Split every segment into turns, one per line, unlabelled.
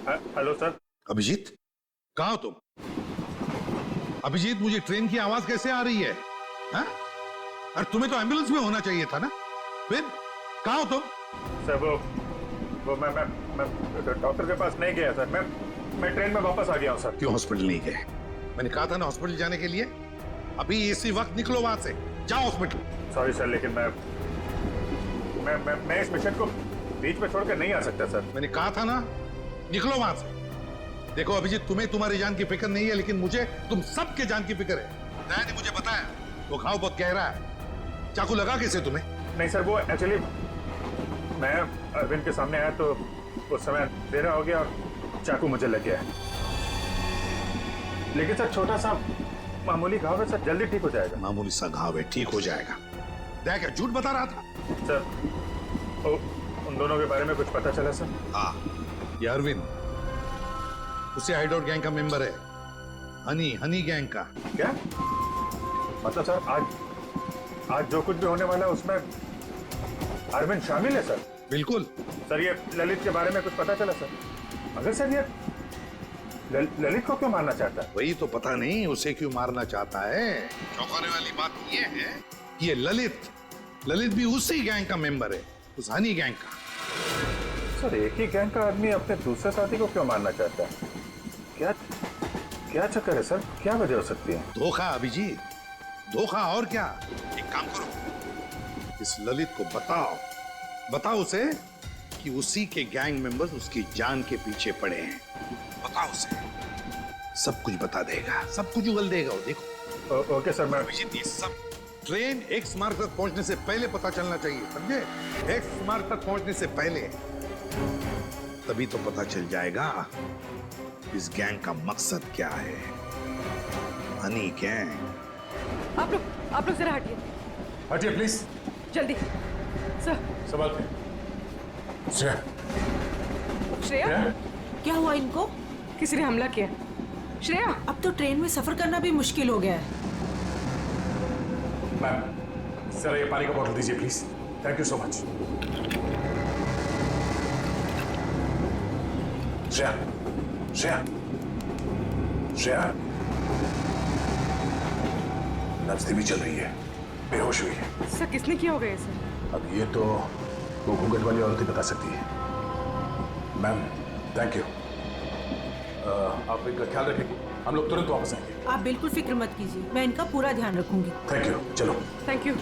Hello sir.
Abhijit, कहाँ हो तुम? अभिजीत, मुझे ट्रेन की आवाज कैसे आ रही है? हाँ? अरे तुम्हें तो एम्बुलेंस में होना चाहिए था ना? फिर कहाँ हो तुम?
सर वो मैं डॉक्टर के पास नहीं गया सर। मैं ट्रेन में वापस आ गया हूँ सर।
क्यों हॉस्पिटल नहीं गए? मैंने कहा था ना हॉस्पिटल जाने के लिए। अभी इसी वक्त निकलो वहां से, जाओ हॉस्पिटल।
सॉरी सर, लेकिन मैं इस मिशन को बीच में छोड़कर नहीं आ सकता सर।
मैंने कहा था ना, निकलो वहां से। देखो अभिजीत, तुम्हें तुम्हारी जान की फिक्र नहीं है, लेकिन मुझे तुम सबके जान की फिक्र है। दया ने मुझे बताया वो घाव बहुत गहरा है। चाकू लगा कैसे तुम्हें?
नहीं सर, वो एक्चुअली मैं अरविंद के सामने आया तो उस समय देरा हो गया और चाकू मुझे लग गया। लेकिन सर छोटा सा मामूली घाव है सर, जल्दी ठीक हो जाएगा।
मामूली सा घाव है, ठीक हो जाएगा। दया क्या झूठ बता रहा था?
सर उन दोनों के बारे में कुछ पता चला सर?
हाँ, ये अरविंद उसे हाइडआउट गैंग का मेंबर है। हनी गैंग का।
क्या मतलब सर? आज जो कुछ भी होने वाला है उसमें अरविंद शामिल है सर?
बिल्कुल
सर। ये ललित के बारे में कुछ पता चला सर? अगर सर ये ललित को क्यों मारना चाहता है?
वही तो पता नहीं, उसे क्यों मारना चाहता है। चौंकाने वाली बात ये है कि ये ललित भी उसी गैंग का मेंबर है, उस हनी गैंग का।
सर एक ही गैंग का आदमी अपने दूसरे साथी को क्यों मारना चाहता है? क्या चक्कर है सर? क्या वजह हो सकती है?
धोखा अभिजीत, धोखा। और क्या? एक काम करो, इस ललित को बताओ उसे कि उसी के गैंग मेंबर्स उसकी जान के पीछे पड़े हैं। बताओ उसे, सब कुछ बता देगा, सब कुछ उगल देगा वो। देखो।
Okay sir. मैं
अभिजीत, ये सब ट्रेन एक्स मार्ग तक पहुंचने से पहले पता चलना चाहिए, समझे? एक्स मार्ग तक पहुंचने से पहले, तभी तो पता चल जाएगा इस गैंग का मकसद क्या है। हनी गैंग।
आप लोग जरा
हटिए प्लीज,
जल्दी। सर।
सवाल पे।
श्रेया,
क्या हुआ इनको?
किसी ने हमला किया। श्रेया,
अब तो ट्रेन में सफर करना भी मुश्किल हो गया है।
मैम सर, ये पानी का बोतल दीजिए please. Thank you so much. Shreya नब्ज भी चल रही है, बेहोश हुई है।
सर किसने किया होगा ये सर?
अब ये तो वो घूंघट वाली औरत ही बता सकती है। Ma'am thank you. आप इनका ख्याल रखेंगे, हम लोग तुरंत वापस आएंगे।
आप बिल्कुल फिक्र मत कीजिए, मैं इनका पूरा ध्यान रखूंगी।
Thank you. चलो।
Thank you.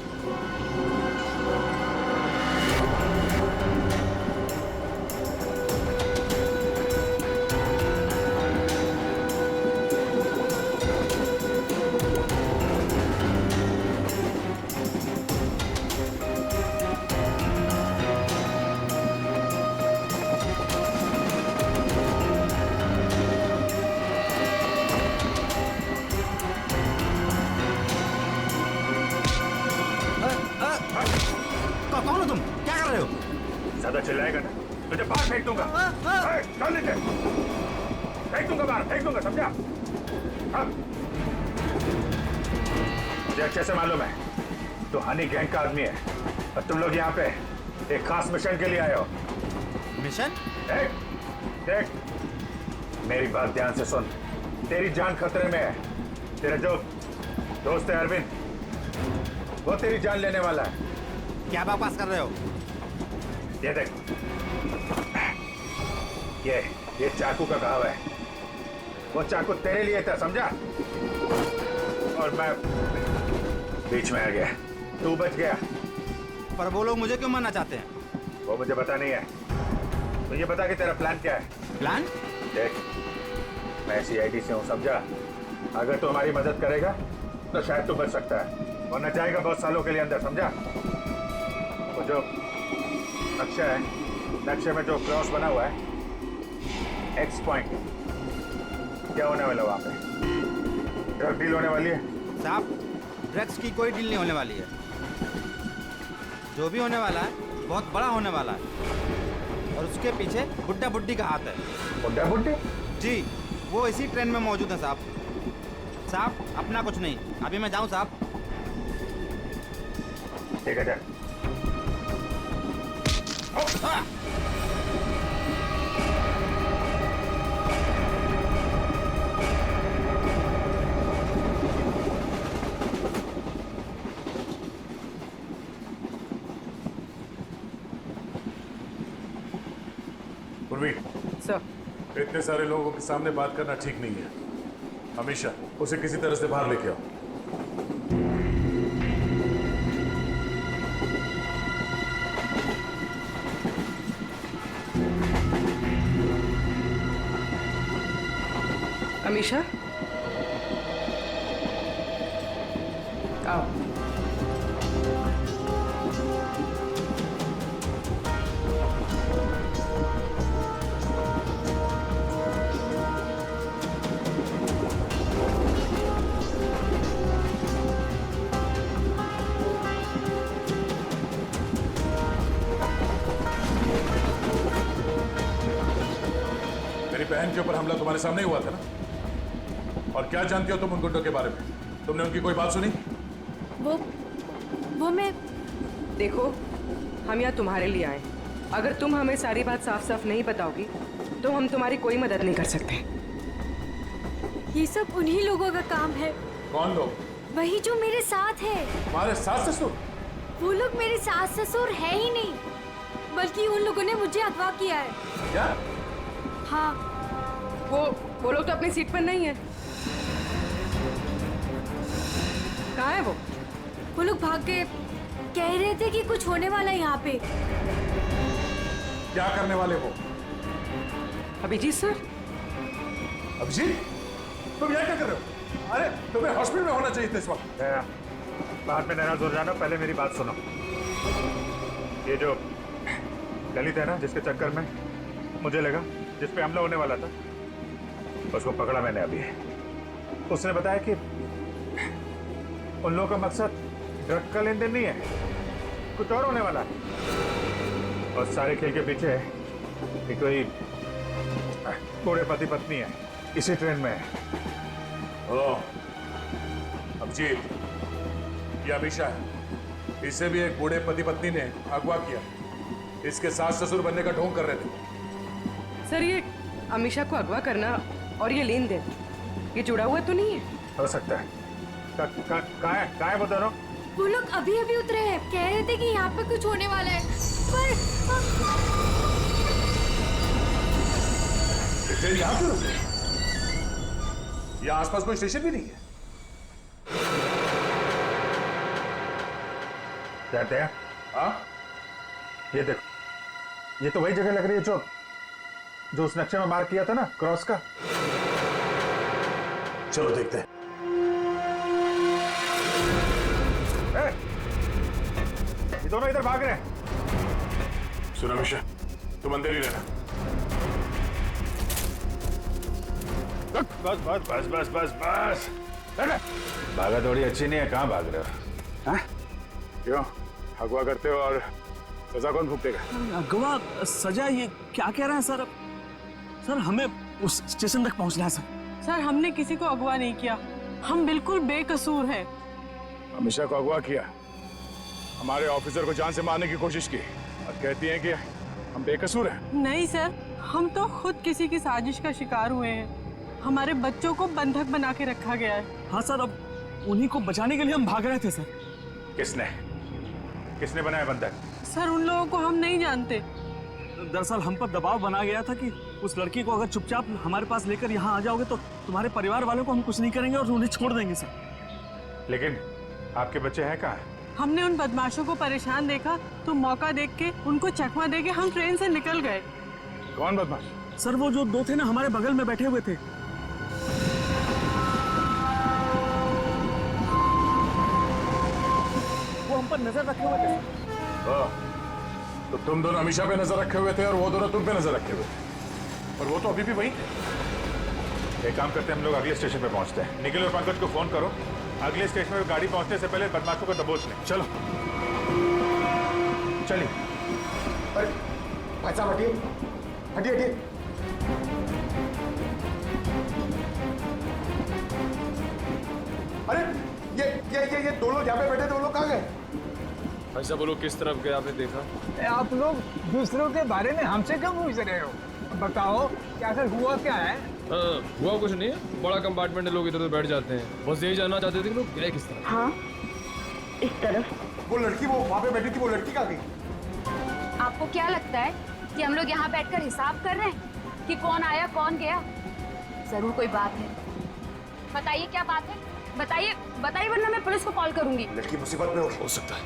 कौन हो तुम? क्या कर रहे हो?
ज्यादा चिल्लाएगा ना तुझे बाहर फेंक दूंगा। चल नीचे, फेंक दूंगा बाहर, फेंक दूंगा, समझा? अब मुझे अच्छे से मालूम है तो हनी गैंग का आदमी है और तुम लोग यहाँ पे एक खास मिशन के लिए आए हो।
मिशन?
देख मेरी बात ध्यान से सुन। तेरी जान खतरे में है। तेरा जो दोस्त है अरविंद, वो तेरी जान लेने वाला है।
क्या बकवास कर रहे हो?
ये देख, ये चाकू का घाव है। वो चाकू तेरे लिए था, समझा? और मैं बीच में आ गया, तू बच गया।
पर वो लोग मुझे क्यों मारना चाहते हैं?
वो मुझे पता नहीं है। तो ये बता कि तेरा प्लान क्या है?
प्लान?
देख मैं CID से हूँ, समझा? अगर तू हमारी मदद करेगा तो शायद तू बच सकता है, वरना जाएगा बहुत सालों के लिए अंदर, समझा? वो जो नक्शा है, नक्शे में जो क्रॉस बना हुआ है, X पॉइंट, क्या होने वाला वहां पे? ड्रग डील होने वाली है।
साहब, ड्रग्स की कोई डील नहीं होने वाली है। जो भी होने वाला है बहुत बड़ा होने वाला है और उसके पीछे बुड्ढा बुड्ढी का हाथ है।
बुड्ढा बुड्ढी?
जी, वो इसी ट्रेन में मौजूद है साहब। साहब अपना कुछ नहीं, अभी मैं जाऊं साहब?
ठीक है जा।
उर्वी,
सर
इतने सारे लोगों के सामने बात करना ठीक नहीं है। हमेशा उसे किसी तरह से बाहर लेके आओ।
अमीशा आओ।
मेरी बहन के ऊपर हमला तुम्हारे सामने ही हुआ था ना? और क्या जानती हो तुम उन गुंडों के बारे में? तुमने उनकी कोई बात सुनी?
वो मैं
देखो, हम यहाँ तुम्हारे लिए आए। अगर तुम हमें सारी बात साफ साफ नहीं बताओगी तो हम तुम्हारी कोई मदद नहीं कर सकते।
ये सब उन्हीं लोगों का काम है,
कौन लोग?
वही जो मेरे साथ है।
तुम्हारे सास ससुर?
वो लोग मेरे सास ससुर है ही नहीं, बल्कि उन लोगों ने मुझे अगवा किया है।
क्या?
हाँ,
वो लोग तो अपनी सीट पर नहीं है। कहाँ है वो?
वो लोग भाग गए। कह रहे थे कि कुछ होने वाला है यहाँ पे।
क्या करने वाले हो?
अभिजीत सर।
अभिजीत, तुम यहाँ क्या कर रहे हो? अरे तुम्हें हॉस्पिटल में होना चाहिए था इस वक्त।
बाद में नाराज हो जाना, पहले मेरी बात सुनो। ये जो ललित है ना, जिसके चक्कर में मुझे लगा जिस पे हमला होने वाला था, उसको पकड़ा मैंने अभी। उसने बताया कि उन लोगों का मकसद ड्रग का लेन देन नहीं है, कुछ और होने वाला है। और सारे खेल के पीछे एक कोई बूढ़े पति पत्नी है, इसी ट्रेन में है।
ओह, अभिजीत, ये अमीशा है। इसे भी एक बूढ़े पति पत्नी ने अगवा किया। इसके सास ससुर बनने का ढोंग कर रहे थे।
सर, ये अमीशा को अगवा करना और ये लेन देन, ये जुड़ा हुआ तो नहीं है?
हो सकता है। कहाँ है वो दोनों?
वो लोग अभी अभी उतरे हैं। कह रहे थे कि यहाँ पे कुछ होने वाला है, पर
ट्रेन यहाँ क्यों रुकी? यहाँ आसपास कोई स्टेशन भी नहीं है।
कहते हैं
हाँ?
ये देखो, ये तो वही जगह लग रही है जो उस नक्शे में मार्क किया था ना, क्रॉस का।
चलो देखते हैं।
ये दोनों इधर भाग रहे हैं।
सुनो अमीशा, तुम अंदर ही रहना।
बस बस बस बस बस बस। भागा दौड़ी अच्छी नहीं है, कहाँ भाग रहे हो? हाँ? क्यों अगवा करते हो और सजा कौन भुगतेगा?
अगवा सजा, ये क्या कह रहे हैं सर? सर, हमें उस स्टेशन तक पहुंचना है सर।
सर, हमने किसी को अगवा नहीं किया, हम बिल्कुल बेकसूर हैं।
अमीशा को अगवा किया, हमारे ऑफिसर को जान से मारने की कोशिश की, और कहती हैं कि हम बेकसूर हैं।
नहीं सर, हम तो खुद किसी की साजिश का शिकार हुए हैं। हमारे बच्चों को बंधक बना के रखा गया है।
हाँ सर, अब उन्हीं को बचाने के लिए हम भाग रहे थे सर।
किसने बनाया बंधक?
सर, उन लोगों को हम नहीं जानते।
दरअसल हम पर दबाव बनाया गया था कि उस लड़की को अगर चुपचाप हमारे पास लेकर यहाँ आ जाओगे तो तुम्हारे परिवार वालों को हम कुछ नहीं करेंगे और उन्हें छोड़ देंगे सर।
लेकिन आपके बच्चे हैं कहाँ?
हमने उन बदमाशों को परेशान देखा तो मौका देख के उनको चकमा दे के हम ट्रेन से निकल गए।
कौन बदमाश?
सर, वो जो दो थे ना, हमारे बगल में बैठे हुए थे। वो हम पर नजर रखे हुए थे।
तो तुम दोनों अमीशा पे नजर रखे हुए थे और वो दोनों तुम पे नजर रखे हुए थे, और वो तो अभी भी वही थे।
एक काम करते हैं, हम लोग अगले स्टेशन पे पहुंचते हैं। निखिल और पंकज को फोन करो, अगले स्टेशन पे गाड़ी पहुंचने से पहले बदमाशों को दबोच लें।
चलो
चलिए।
अरे भाई साहब, हटिए हटिए हटिए। अरे ये दो लोग यहाँ पे बैठे थे, वो लोग कहाँ गए?
ऐसा बोलो, किस तरफ गए आपने देखा?
आप लोग दूसरों के बारे में हमसे क्यों पूछ रहे हो? बताओ, क्या आखिर हुआ क्या है?
हुआ कुछ नहीं है, बड़ा कंपार्टमेंट है, लोग इधर उधर बैठ जाते हैं। बस यही जानना चाहते थे कि लोग गए किस तरफ।
हाँ, इस तरफ।
वो लड़की वो वहाँ पे बैठी थी, वो लड़की कहाँ गई?
आपको क्या लगता है कि हम लोग यहाँ बैठकर हिसाब कर रहे हैं कि कौन आया कौन गया? जरूर कोई बात है। बताइए क्या बात है, बताइए बताइए, वरना मैं पुलिस को कॉल करूंगी।
लड़की मुसीबत में
हो सकता है।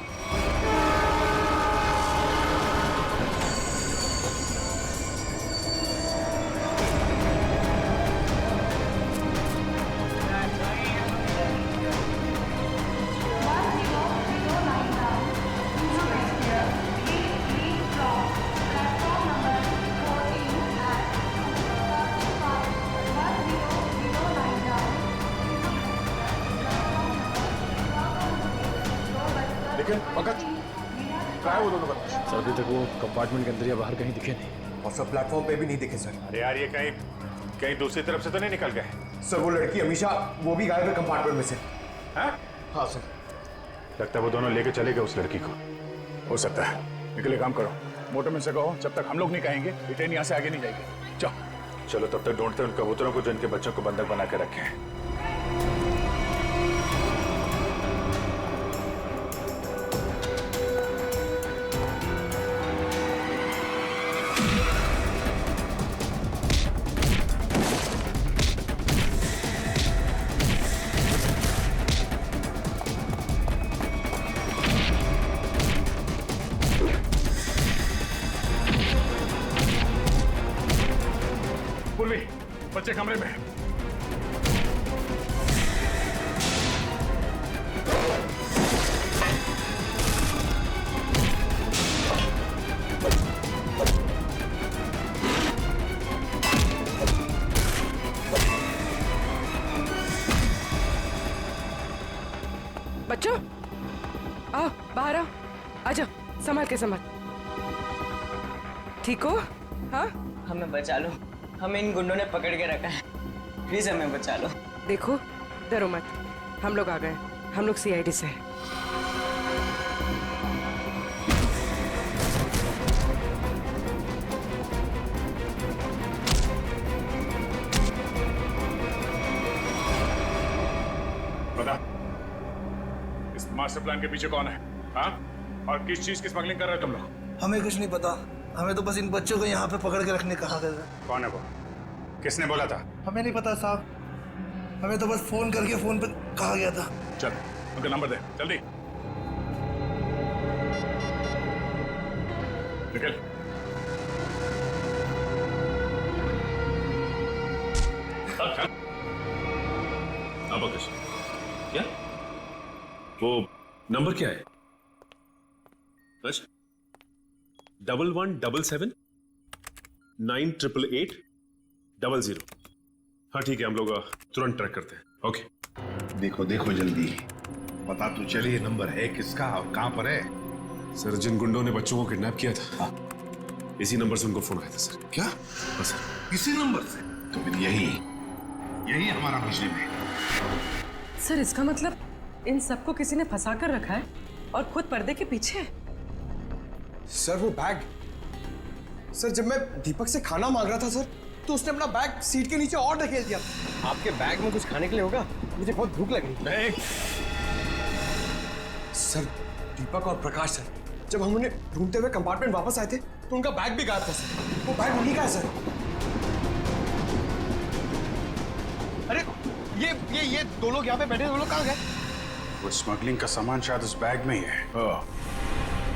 लेकिन पंकज क्या है वो दोनों बदमाश?
सर अभी तक वो कंपार्टमेंट के अंदर या बाहर कहीं दिखे नहीं।
और सब प्लेटफॉर्म पे भी नहीं दिखे सर।
अरे यार ये कहीं कहीं दूसरी तरफ से तो नहीं निकल गए?
सर वो लड़की अमीशा वो भी गायब है कंपार्टमेंट में से।
हैं?
हाँ सर।
लगता है वो दोनों लेके चले गए उस लड़की को। हो सकता है। निकले काम करो, मोटर में से कहो जब तक हम लोग नहीं कहेंगे ये ट्रेन यहाँ से आगे नहीं जाएगी। चलो तब तक ढूंढते उन कबूतरों को जो इनके बच्चों को बंधक बना के रखे हैं। पूर्वी, बच्चे कमरे में।
बच्चों आओ बाहर आओ, आजा, संभाल के संभाल। ठीक हो? हाँ
हमें बचा लो, हमें इन गुंडों ने पकड़ के रखा है, प्लीज हमें बचा लो।
देखो डरो मत, हम लोग आ गए, हम लोग सीआईडी से हैं।
बता, इस मास्टर प्लान के पीछे कौन है? हाँ? और किस चीज की स्मगलिंग कर रहे हो तुम लोग?
हमें कुछ नहीं पता, हमें तो बस इन बच्चों को यहाँ पे पकड़ के रखने कहा गया।
कौन है वो? किसने बोला था?
हमें नहीं पता साहब, हमें तो बस फोन करके फोन पे कहा गया था।
चल उनका नंबर दे जल्दी। निकल।
अब क्या वो नंबर क्या है? 1177988800। हाँ ठीक है, हम लोग तुरंत ट्रैक करते हैं। ओके
देखो देखो जल्दी, पता तो चले नंबर है किसका और कहां पर है।
सर जिन गुंडों ने बच्चों को किडनैप किया था, इसी नंबर से उनको फोन आया था सर।
क्या?
हाँ सर।
इसी नंबर से? तो फिर यही हमारा बिजली में।
सर इसका मतलब इन सबको किसी ने फंसा कर रखा है और खुद पर्दे के पीछे है।
सर वो बैग, सर जब मैं दीपक से खाना मांग रहा था सर, तो उसने अपना बैग सीट के नीचे और ढकेल दिया। आपके बैग में कुछ खाने के लिए होगा? मुझे बहुत भूख लग रही है। सर दीपक और प्रकाश सर, जब हम उन्हें ढूंढते हुए कंपार्टमेंट वापस आए थे तो उनका बैग भी गायब था सर। वो बैग उन्हीं का है सर। अरे ये दो लोग यहाँ पे बैठे, दो लोग कहाँ गए?
वो स्मगलिंग का सामान शायद उस बैग में ही है।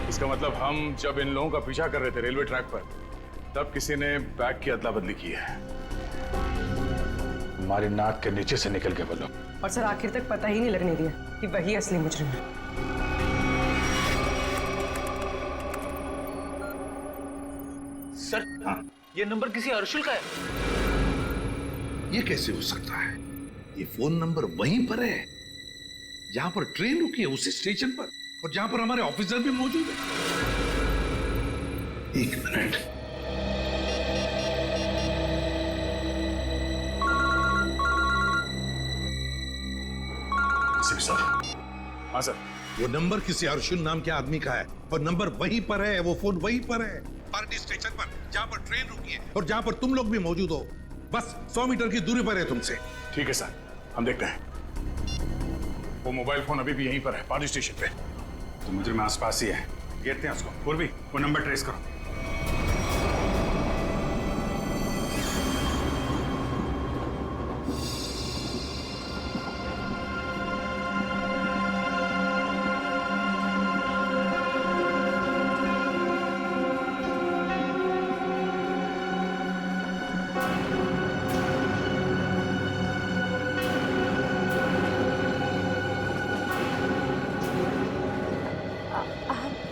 इसका मतलब हम जब इन लोगों का पीछा कर रहे थे रेलवे ट्रैक पर, तब किसी ने बैग की अदला बदली की है। हमारी नाक के नीचे से निकल गए वो लोग।
और सर आखिर तक पता ही नहीं लगने दिया कि वही असली मुजरिम है।
सर हाँ, ये नंबर किसी अर्शुल का है।
ये कैसे हो सकता है? ये फोन नंबर वहीं पर है जहां पर ट्रेन रुकी है, उसी स्टेशन पर, और जहां पर हमारे ऑफिसर भी मौजूद है। एक मिनट,
सर। हाँ सर।
वो नंबर किसी अर्जुन नाम के आदमी का है और नंबर वहीं पर है, वो फोन वहीं पर है, पार्टी स्टेशन पर, जहां पर ट्रेन रुकी है और जहां पर तुम लोग भी मौजूद हो। बस 100 मीटर की दूरी पर है तुमसे।
ठीक है सर, हम देखते हैं। वो मोबाइल फोन अभी भी यहीं पर है, पार्टी स्टेशन पे। तो मुझे में आसपास ही है, घेरते हैं उसको। पूर्वी वो नंबर ट्रेस करो।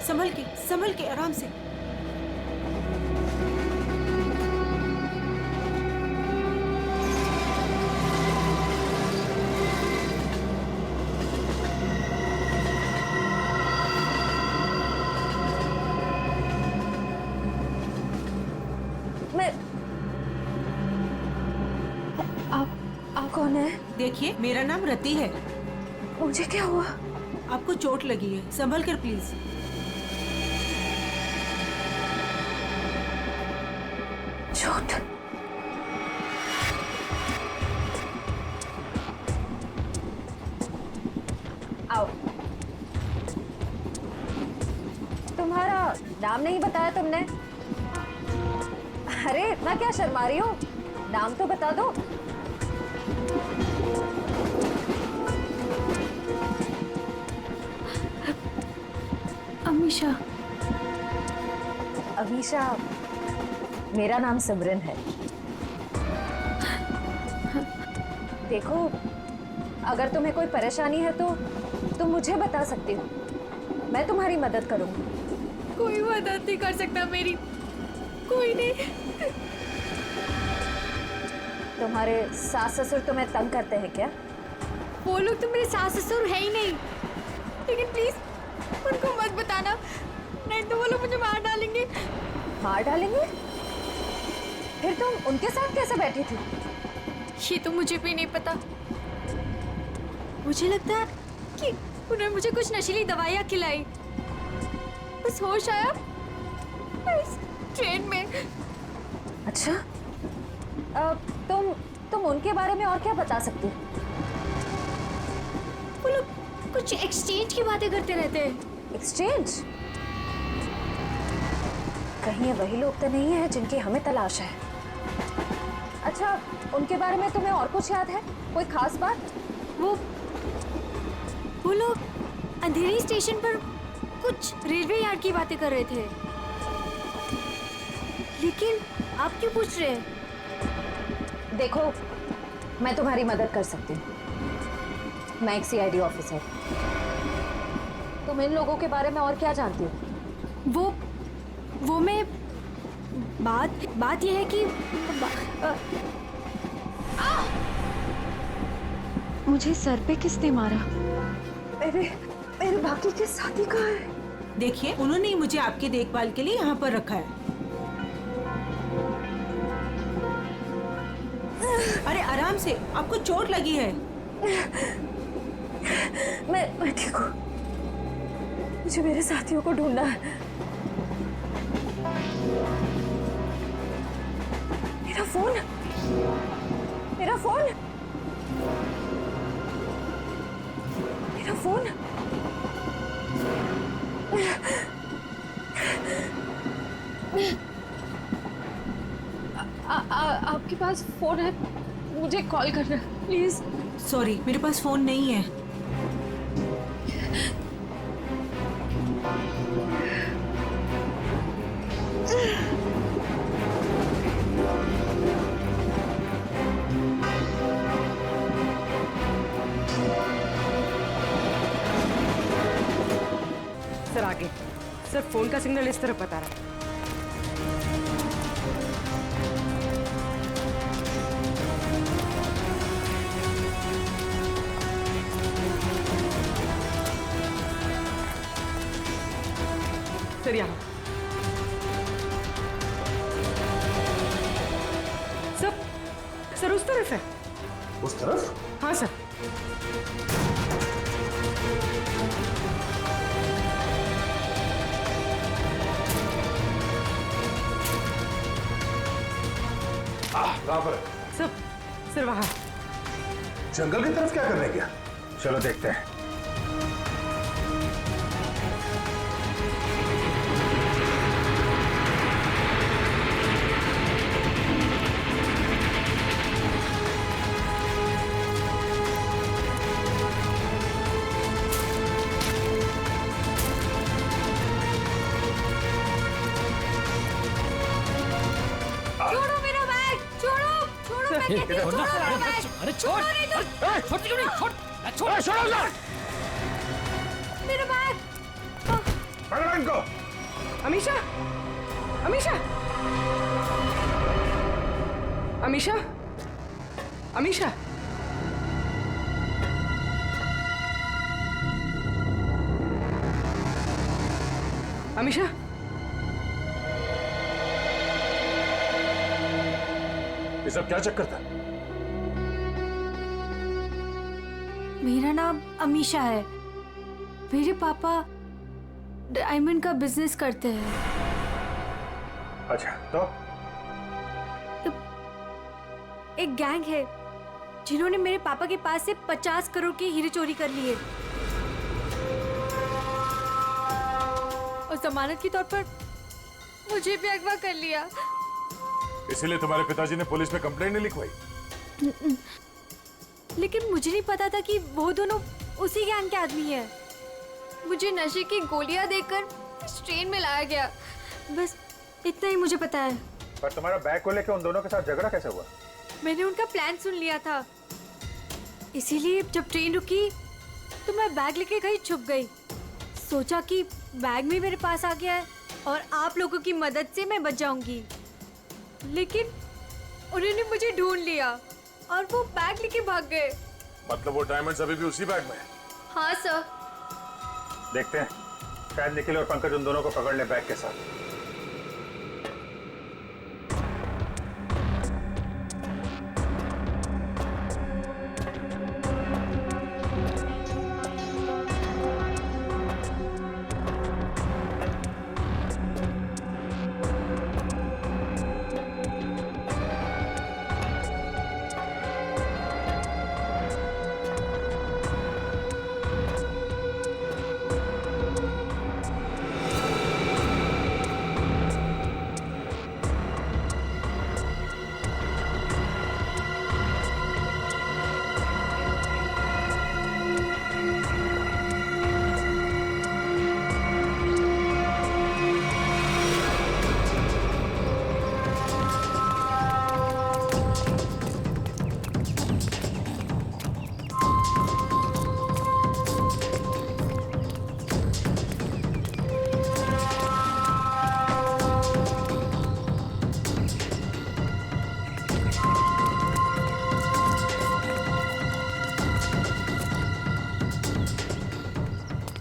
संभल के आराम से।
आप कौन है?
देखिए, मेरा नाम रति है।
मुझे क्या हुआ?
आपको चोट लगी है, संभल कर प्लीज।
चोट? आओ। तुम्हारा नाम नहीं बताया तुमने? अरे इतना क्या शर्मा रही हो? नाम तो बता दो। अमीशा। अमीशा, मेरा नाम सिमरन है। देखो, अगर तुम्हें कोई परेशानी है तो तुम मुझे बता सकती हो, मैं तुम्हारी मदद करूंगी।
कोई मदद नहीं कर सकता मेरी, कोई नहीं।
तुम्हारे सास ससुर तुम्हें तंग करते हैं क्या?
वो लोग तो मेरे सास ससुर है ही नहीं, लेकिन प्लीज उनको मत बताना, नहीं तो वो लोग मुझे मार डालेंगे।
मार डालेंगे? फिर तुम उनके साथ कैसे बैठी थी?
ये तो मुझे भी नहीं पता। मुझे लगता है कि उन्होंने मुझे कुछ नशीली दवाइयाँ खिलाई, बस होश आया इस ट्रेन में।
अच्छा, तुम उनके बारे में और क्या बता सकती हो?
वो लोग कुछ एक्सचेंज की बातें करते रहते हैं।
एक्सचेंज? कहीं ये वही लोग तो नहीं है जिनकी हमें तलाश है? अच्छा, उनके बारे में तुम्हें और कुछ याद है? कोई खास बात?
वो लोग अंधेरी स्टेशन पर कुछ रेलवे यार्ड की बातें कर रहे थे, लेकिन आप क्यों पूछ रहे हैं?
देखो, मैं तुम्हारी मदद कर सकती हूँ। मैं एक सीआईडी ऑफिसर। तुम इन लोगों के बारे में और क्या जानती हो?
वो मैं बात यह है कि मुझे सर पे किसने मारा?
मेरे बाकी के साथी कहाँ हैं?
देखिए, उन्होंने ही मुझे आपकी देखभाल के लिए यहाँ पर रखा है। अरे आराम से, आपको चोट लगी है।
मैं ठीक हूँ। मुझे मेरे साथियों को ढूंढना है। मेरा फोन, मेरा फोन, मेरा फोन। आपके पास फोन है? मुझे कॉल करना प्लीज।
सॉरी, मेरे पास फोन नहीं है।
सर आगे, सर फोन का सिग्नल इस तरफ बता रहा है। सर यहाँ, सर उस तरफ है।
उस तरफ?
हाँ सर।
कहाँ पर?
सर वहाँ।
जंगल की तरफ क्या करने गया?
चलो देखते हैं।
छोड़ो मेरा बैग, छोड़ो मैं कहती हूँ, छोड़ो मेरा बैग।
अरे छोड़,
नहीं तो
छोड़ क्यों नहीं? छोड़, छोड़, छोड़ो।
मेरा बैग।
पकड़ो इनको।
अमीशा, अमीशा, अमीशा, अमीशा, अमीशा,
ये सब क्या चक्कर था?
मेरा नाम अमीशा है। मेरे पापा डायमंड का बिजनेस करते हैं।
अच्छा, तो
एक गैंग है जिन्होंने मेरे पापा के पास से 50 करोड़ के हीरे चोरी कर लिए और जमानत के तौर पर मुझे भी अगवा कर लिया।
इसीलिए तुम्हारे पिताजी ने पुलिस में कंप्लेंट नहीं लिखवाई?
लेकिन मुझे नहीं पता था कि वो दोनों उसी गैंग के आदमी हैं। मुझे नशे की गोलियां देकर इस ट्रेन में लाया गया, बस इतना ही मुझे पता है।
पर तुम्हारा बैग को लेकर उन दोनों के साथ झगड़ा कैसे हुआ?
मैंने उनका प्लान सुन लिया था, इसीलिए जब ट्रेन रुकी तो मैं बैग लेके कहीं छुप गई। सोचा कि बैग भी मेरे पास आ गया है और आप लोगों की मदद से मैं बच जाऊंगी। लेकिन उन्होंने मुझे ढूंढ लिया और वो बैग लेके भाग गए।
मतलब वो डायमंड्स अभी भी उसी बैग में है?
हाँ सर।
देखते हैं, शायद निखिल और पंकज उन दोनों को पकड़ ले बैग के साथ।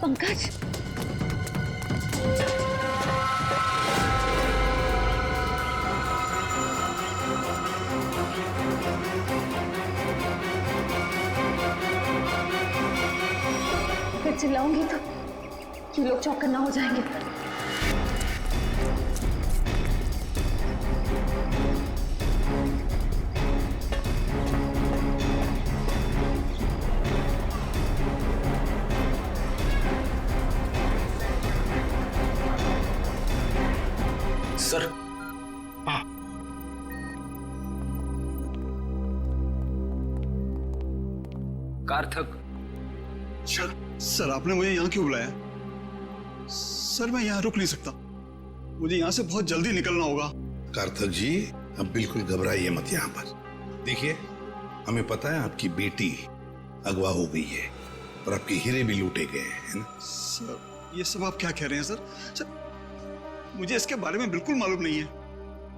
पंकज, मैं चिल्लाऊंगी तो ये लोग चौकन्ना ना हो जाएंगे।
सर, हाँ,
कार्थक।
सर आपने मुझे यहाँ क्यों बुलाया? सर मैं यहाँ रुक नहीं सकता, मुझे यहाँ से बहुत जल्दी निकलना होगा।
कार्थक जी, अब बिल्कुल घबराइए मत यहाँ पर। देखिए, हमें पता है आपकी बेटी अगवा हो गई है और आपके हीरे भी लूटे गए हैं, है ना?
सर ये सब आप क्या कह रहे हैं सर? सर मुझे इसके बारे में बिल्कुल मालूम नहीं है।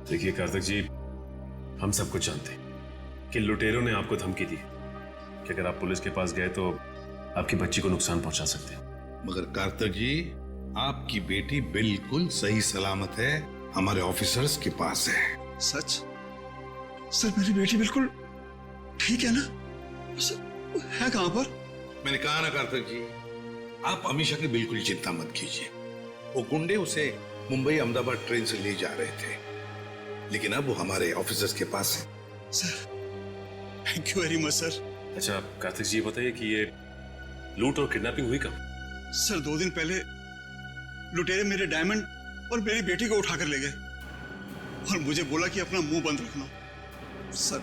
देखिए कार्तिक जी, हम सब कुछ जानते हैं कि लुटेरों ने आपको धमकी दी कि अगर आप पुलिस के पास गए तो आपकी बच्ची को नुकसान पहुंचा सकते हैं।
मगर कार्तिक जी, आपकी बेटी बिल्कुल सही सलामत है, हमारे ऑफिसर्स के पास है।
सच? सर मेरी बेटी बिल्कुल ठीक है ना? सर है कहां पर?
मैंने कहा ना कार्तिक जी, आप अमीशा की बिल्कुल चिंता मत कीजिए। वो गुंडे उसे मुंबई अहमदाबाद ट्रेन से ले जा रहे थे, लेकिन अब वो हमारे ऑफिसर्स के पास है।
Sir thank you very much sir.
अच्छा कार्तिक जी, बताइए कि ये लूट और किडनैपिंग हुई कब?
सर 2 दिन पहले लुटेरे मेरे डायमंड और मेरी बेटी को उठाकर ले गए और मुझे बोला कि अपना मुंह बंद रखना। सर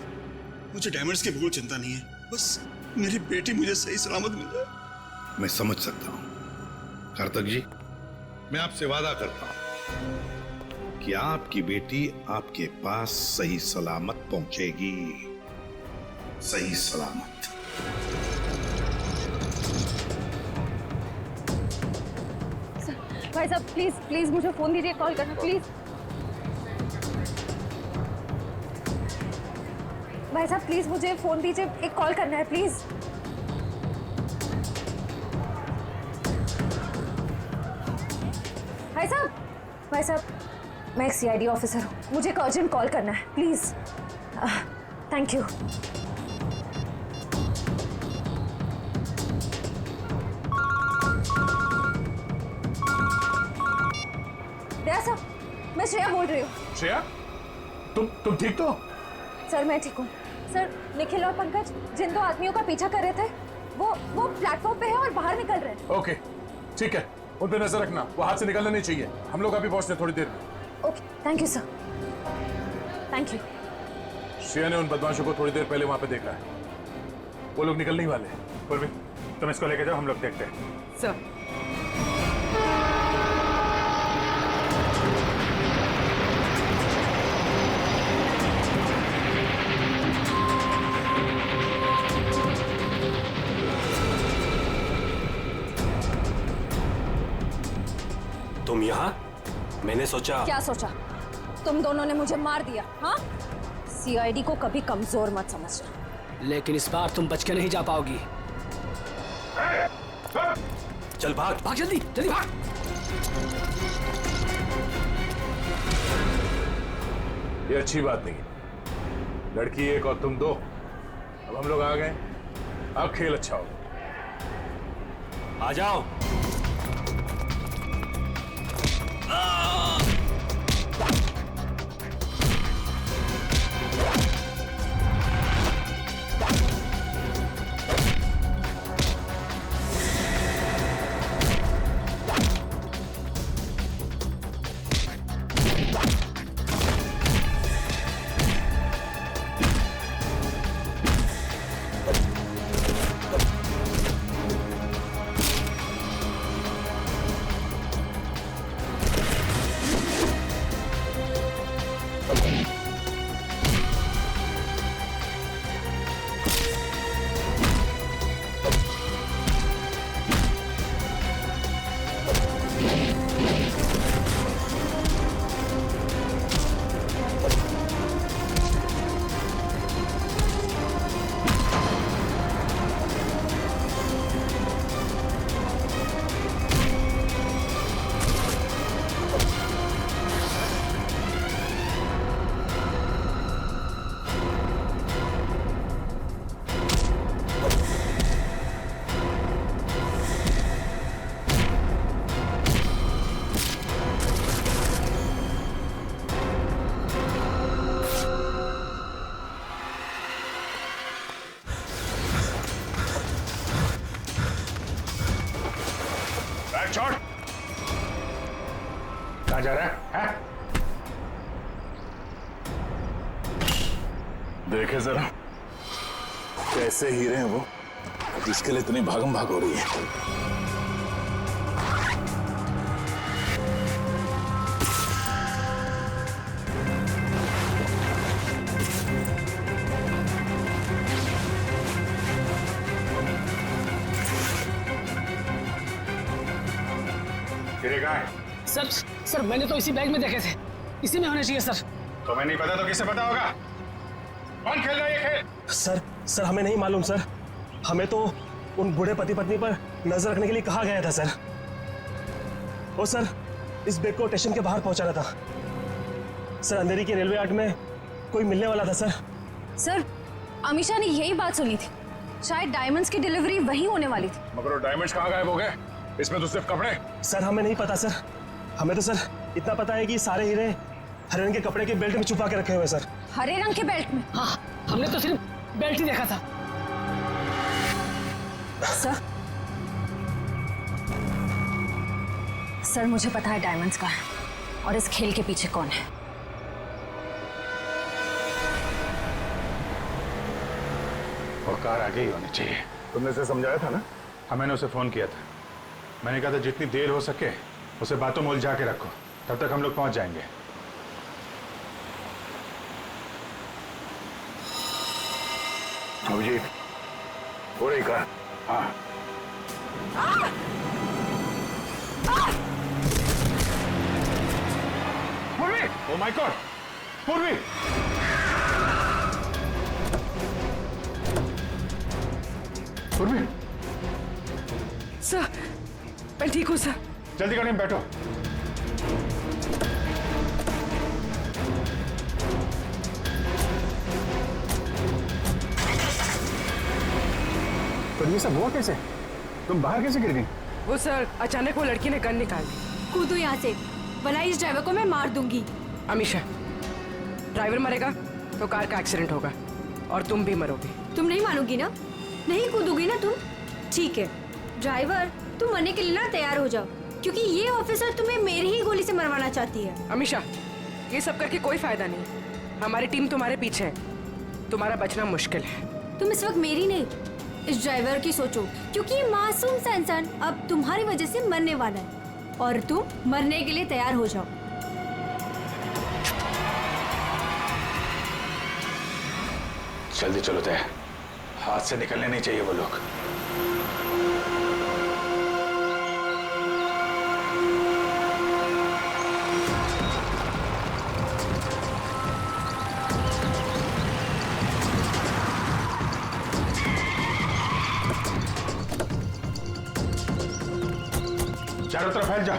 मुझे डायमंड्स की बिल्कुल चिंता नहीं है, बस मेरी बेटी मुझे सही सलामत मिल जाए।
मैं समझ सकता हूं कार्तिक जी, मैं आपसे वादा करता हूं कि आपकी बेटी आपके पास सही सलामत पहुंचेगी, सही सलामत।
भाई साहब प्लीज प्लीज मुझे फोन दीजिए, कॉल करना प्लीज। भाई साहब प्लीज मुझे फोन दीजिए, एक कॉल करना है प्लीज। भाई साहब मैं एक सीआईडी ऑफिसर हूँ, मुझे एक अर्जेंट कॉल करना है प्लीज। Thank you. दया साहब, मैं श्रेया बोल रही हूँ।
श्रेया, तुम ठीक तो?
सर मैं ठीक हूँ। सर निखिल और पंकज जिन 2 आदमियों का पीछा कर रहे थे वो प्लेटफॉर्म पे है और बाहर निकल रहे हैं।
ओके ठीक है, उन पे नजर रखना, वो हाथ से निकलना नहीं चाहिए। हम लोग अभी पहुंचते थोड़ी देर में।
Okay thank you sir, thank you.
Shreya ने उन बदमाशों को थोड़ी देर पहले वहां पे देखा है, वो लोग निकलने ही वाले हैं।
पूर्वी तुम इसको लेके जाओ, हम लोग देखते हैं।
सर
तुम यहाँ? मैंने सोचा।
क्या सोचा? तुम दोनों ने मुझे मार दिया, हाँ? सीआईडी को कभी कमजोर मत समझना।
लेकिन इस बार तुम बच के नहीं जा पाओगी। चल भाग भाग, जल्दी जल्दी भाग।
ये अच्छी बात नहीं, लड़की एक और तुम 2। अब हम लोग आ गए, अब खेल अच्छा हो।
आ जाओ।
छोड़, कहाँ जा रहा है?
देखे जरा कैसे हीरे हैं वो, जिसके लिए इतनी भागम भाग हो रही है।
सर मैंने तो इसी बैग में देखे थे, इसी में होने चाहिए सर।
तुम्हें नहीं पता तो किसे पता होगा? कौन खेल रहा है ये खेल?
सर हमें नहीं मालूम सर, हमें तो उन बूढ़े पति पत्नी पर नजर रखने के लिए कहा गया था सर। ओ सर, इस बैग को स्टेशन के बाहर पहुंचाना था सर। अंधेरी के रेलवे यार्ड में कोई मिलने वाला था सर।
सर अमीशा ने यही बात सुनी थी, शायद डायमंड्स की डिलीवरी वहीं होने वाली थी।
मगर वो डायमंड्स कहाँ गायब हो गए? इसमें तो सिर्फ कपड़े।
सर हमें नहीं पता सर, हमें तो सर इतना पता है कि सारे हीरे हरे रंग के कपड़े के बेल्ट में छुपा के रखे हुए सर।
हरे रंग के बेल्ट में?
हाँ, हमने तो सिर्फ बेल्ट ही देखा था
सर मुझे पता है डायमंड्स का है और इस खेल के पीछे कौन है।
वो कार आगे ही होनी चाहिए। तुमने उसे समझाया था ना? हाँ मैंने उसे फोन किया था, मैंने कहा था जितनी देर हो सके उसे बातों में उलझा के रखो, तब तक हम लोग पहुंच जाएंगे। अभिजीत, हो रही कार? हाँ। ओ माय गॉड, पूर्वी! पूर्वी!
सर, मैं ठीक हूँ सर।
जल्दी गाड़ी में बैठो।
पर ये सब हुआ कैसे? तुम बाहर कैसे गिर गई?
वो सर, अचानक वो लड़की ने गन निकाल दी।
कूदो यहाँ से, वरना इस ड्राइवर को मैं मार दूंगी।
अमीशा, ड्राइवर मरेगा तो कार का एक्सीडेंट होगा और तुम भी मरोगे।
तुम नहीं मानोगी ना? नहीं कूदोगी ना तुम? ठीक है ड्राइवर, तुम मरने के लिए ना तैयार हो जाओ, क्योंकि ये ऑफिसर तुम्हें मेरी ही गोली से मरवाना चाहती है।
अमीशा, ये सब करके कोई फायदा नहीं। हमारी टीम तुम्हारे पीछे है, तुम्हारा बचना मुश्किल है।
तुम इस वक्त मेरी नहीं, इस ड्राइवर की सोचो, क्योंकि ये मासूम सा इंसान अब तुम्हारी वजह से मरने वाला है और तुम मरने के लिए तैयार हो जाओ।
जल्दी चलो तय, हाथ से निकलने नहीं चाहिए वो लोग।
चारों तरफ फैल जा।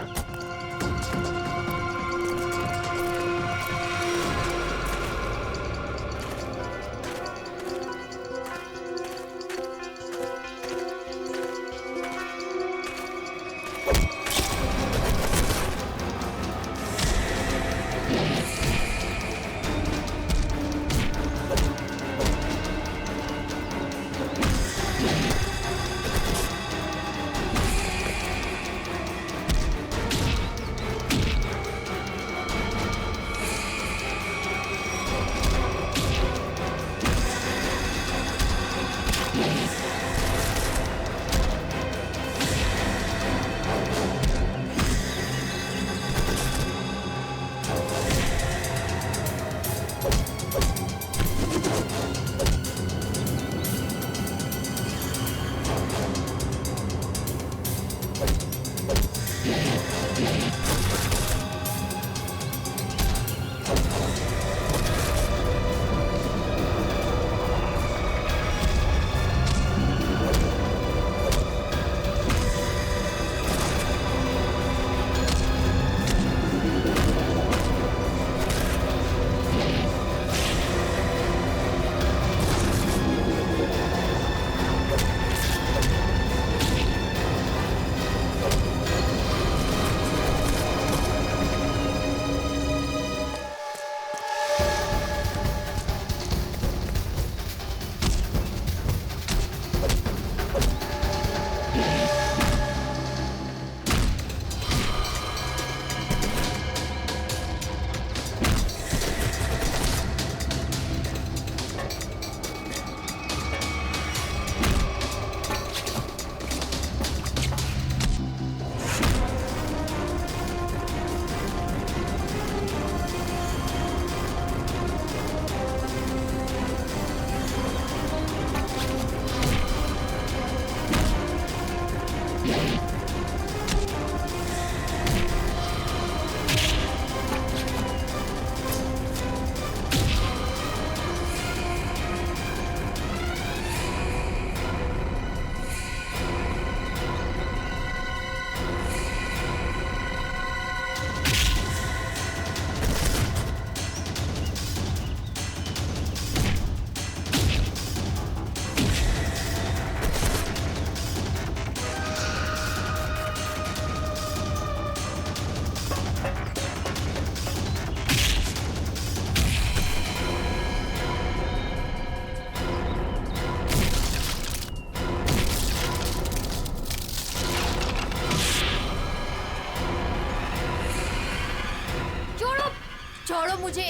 छोड़ो मुझे,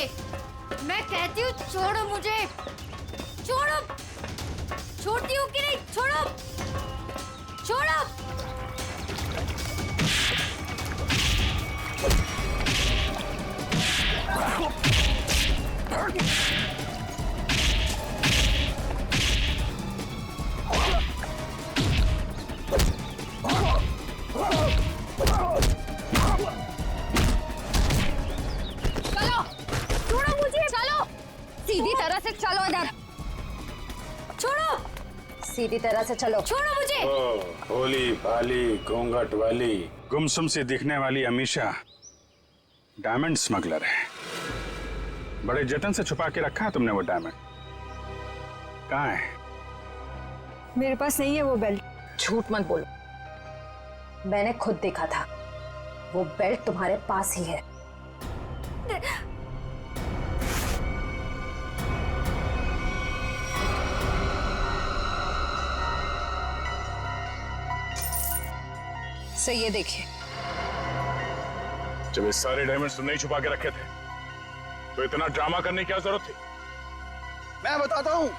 मैं कहती हूँ छोड़ो मुझे, छोड़ो। छोड़ती हूँ कि नहीं? छोड़ो, छोड़ो। चलो
से चलो इधर।
छोड़ो,
सीधी तरह से चलो।
छोड़ो मुझे।
ओ, भोली भाली घूंघट वाली गुमसुम सी दिखने वाली अमीशा डायमंड स्मगलर है। बड़े जतन से छुपा के रखा है तुमने वो डायमंड। कहाँ है?
मेरे पास नहीं है वो बेल्ट।
झूठ मत बोलो, मैंने खुद देखा था। वो बेल्ट तुम्हारे पास ही है। से ये देखिए।
जब ये सारे डायमंड्स तुमने ही छुपा के रखे थे तो इतना ड्रामा करने की क्या जरूरत थी?
मैं बताता हूँ।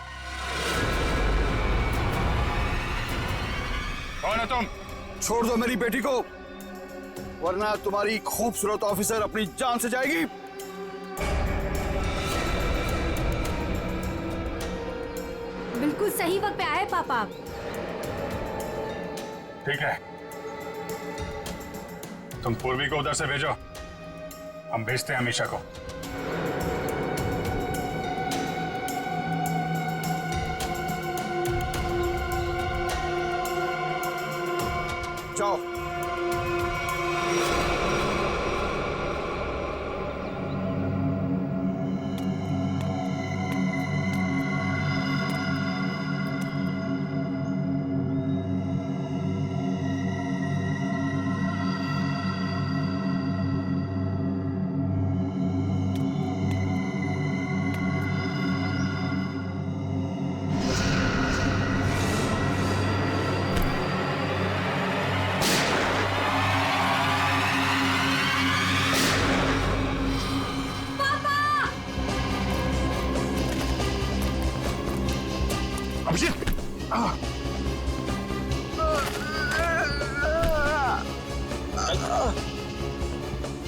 कौन है तुम?
छोड़ दो मेरी बेटी को, वरना तुम्हारी खूबसूरत ऑफिसर अपनी जान से जाएगी।
बिल्कुल सही वक्त पे आए पापा आप।
ठीक है, तुम पूर्वी को उधर से भेजो, हम भेजते हैं अमीशा को।
जाओ।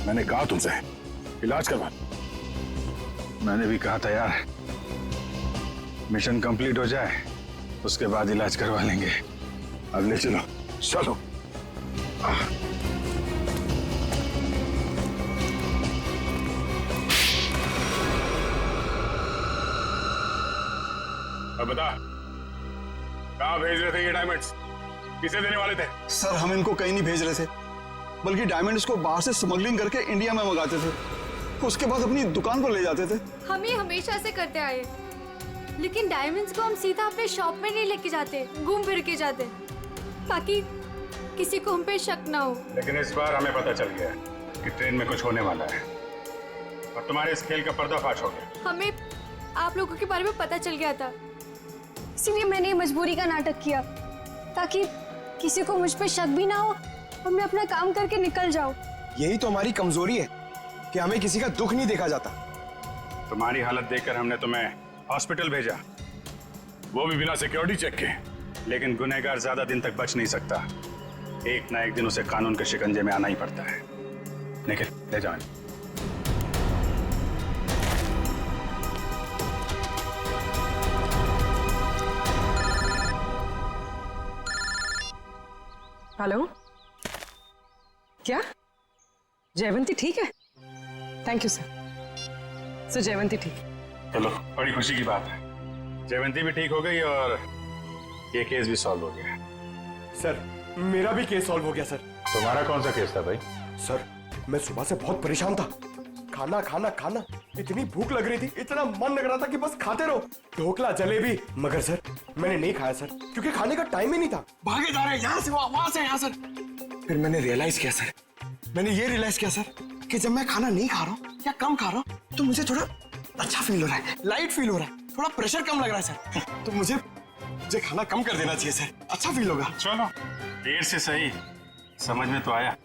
मैंने कहा तुमसे इलाज करवा। मैंने भी कहा था यार, मिशन कंप्लीट हो जाए उसके बाद इलाज करवा लेंगे। अब ले चलो चलो। अब बता, कहाँ भेज रहे थे ये डायमंड्स? किसे देने वाले थे?
सर हम इनको कहीं नहीं भेज रहे थे, बल्कि डायमंड्स को बाहर से स्मगलिंग करके इंडिया में मंगाते थे, उसके बाद अपनी दुकान पर ले जाते थे।
हम ये हमेशा से करते आए, लेकिन डायमंड्स को हम सीधा अपने शॉप में नहीं लेके जाते, घूम फिर के जाते, ताकि किसी को हम पे शक ना हो।
लेकिन इस बार हमें पता चल गया कि ट्रेन में कुछ होने वाला है और तुम्हारे इस खेल का पर्दाफाश हो गया।
हमें आप लोगों के बारे में पता चल गया था,
इसीलिए मैंने मजबूरी का नाटक किया, ताकि किसी को मुझ पे शक भी ना हो और मैं अपना काम करके निकल जाऊं।
यही तो हमारी कमजोरी है कि हमें किसी का दुख नहीं देखा जाता।
तुम्हारी हालत देखकर हमने तुम्हें हॉस्पिटल भेजा, वो भी बिना सिक्योरिटी चेक के। लेकिन गुनहगार ज्यादा दिन तक बच नहीं सकता, एक ना एक दिन उसे कानून के शिकंजे में आना ही पड़ता है। निखिल ले जाओ।
हेलो, क्या जयवंती ठीक है? Thank you sir. So Jayvanti ठीक है?
चलो, बड़ी खुशी की बात है, जयवंती भी ठीक हो गई और ये केस भी सॉल्व हो गया।
सर मेरा भी केस सॉल्व हो गया सर।
तुम्हारा कौन सा केस था भाई?
सर मैं सुबह से बहुत परेशान था, खाना खाना खाना, इतनी भूख लग रही थी, इतना मन लग रहा था कि बस खाते रहो, ढोकला जलेबी, मगर सर मैंने नहीं खाया सर, क्योंकि खाने का टाइम ही नहीं था। भागे जा रहे यहाँ से वहां से यहाँ सर। फिर मैंने रियलाइज किया सर, मैंने ये रियलाइज किया सर कि जब मैं खाना नहीं खा रहा हूँ या कम खा रहा हूँ तो मुझे थोड़ा अच्छा फील हो रहा है, लाइट फील हो रहा है, थोड़ा प्रेशर कम लग रहा है सर। तो मुझे खाना कम कर देना चाहिए सर, अच्छा फील होगा।
चलो, देर से सही समझ में तो आया।